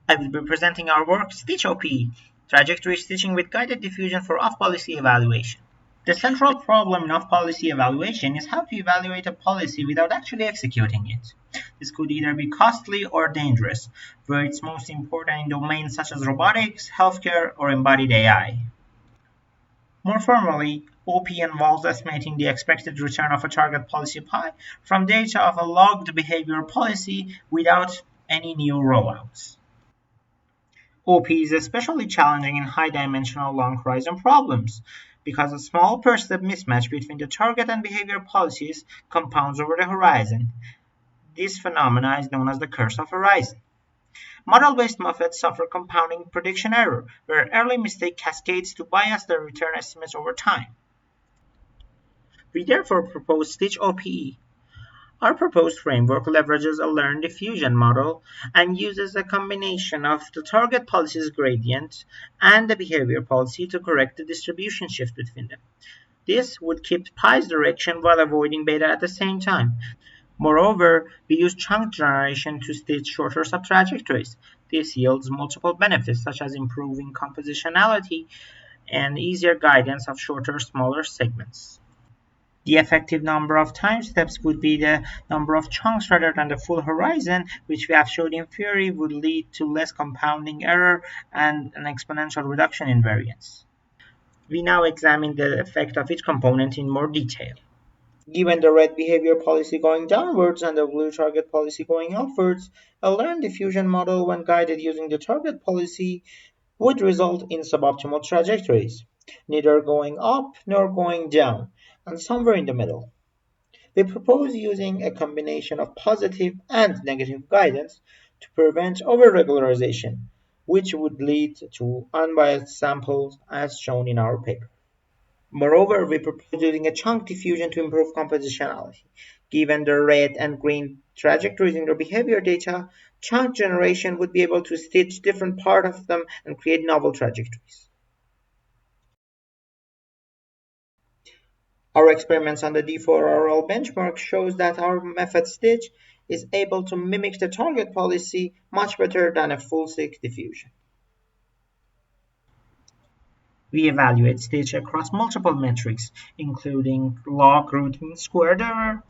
I will be presenting our work Stitch-Ope, trajectory stitching with guided diffusion for off-policy evaluation. The central problem in off-policy evaluation is how to evaluate a policy without actually executing it. This could either be costly or dangerous, where it's most important in domains such as robotics, healthcare, or embodied AI. More formally, OP involves estimating the expected return of a target policy pi from data of a logged behavioral policy without any new rollouts. OP is especially challenging in high-dimensional long-horizon problems because a small per-step mismatch between the target and behavior policies compounds over the horizon. This phenomenon is known as the curse of horizon. Model-based methods suffer compounding prediction error, where early mistake cascades to bias their return estimates over time. We therefore propose Stitch-Ope. Our proposed framework leverages a learned diffusion model and uses a combination of the target policy's gradient and the behavior policy to correct the distribution shift between them. This would keep pi's direction while avoiding beta at the same time. Moreover, we use chunk generation to stitch shorter subtrajectories. This yields multiple benefits such as improving compositionality and easier guidance of shorter, smaller segments. The effective number of time steps would be the number of chunks rather than the full horizon, which we have showed in theory would lead to less compounding error and an exponential reduction in variance. We now examine the effect of each component in more detail. Given the red behavior policy going downwards and the blue target policy going upwards, a learned diffusion model when guided using the target policy would result in suboptimal trajectories, neither going up nor going down, and somewhere in the middle. We propose using a combination of positive and negative guidance to prevent over-regularization, which would lead to unbiased samples as shown in our paper. Moreover, we propose using a chunk diffusion to improve compositionality. Given the red and green trajectories in their behavior data, chunk generation would be able to stitch different parts of them and create novel trajectories. Our experiments on the D4RL benchmark shows that our method Stitch is able to mimic the target policy much better than a full-stick diffusion. We evaluate Stitch across multiple metrics, including log root mean squared error,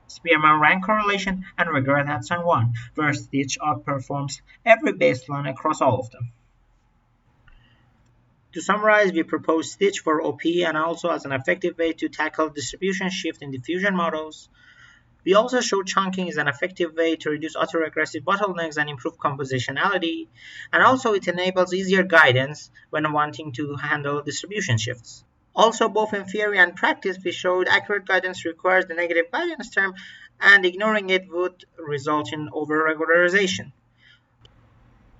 Spearman rank correlation, and regret at sun 1, where Stitch outperforms every baseline across all of them. To summarize, we propose Stitch for OP and also as an effective way to tackle distribution shift in diffusion models. We also show chunking is an effective way to reduce autoregressive bottlenecks and improve compositionality, and also it enables easier guidance when wanting to handle distribution shifts. Also, both in theory and practice, we showed accurate guidance requires the negative guidance term, and ignoring it would result in over-regularization.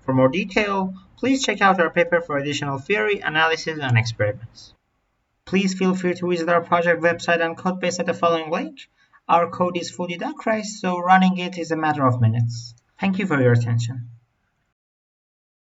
For more detail, please check out our paper for additional theory, analysis, and experiments. Please feel free to visit our project website and codebase at the following link. Our code is fully Dockerized, so running it is a matter of minutes. Thank you for your attention.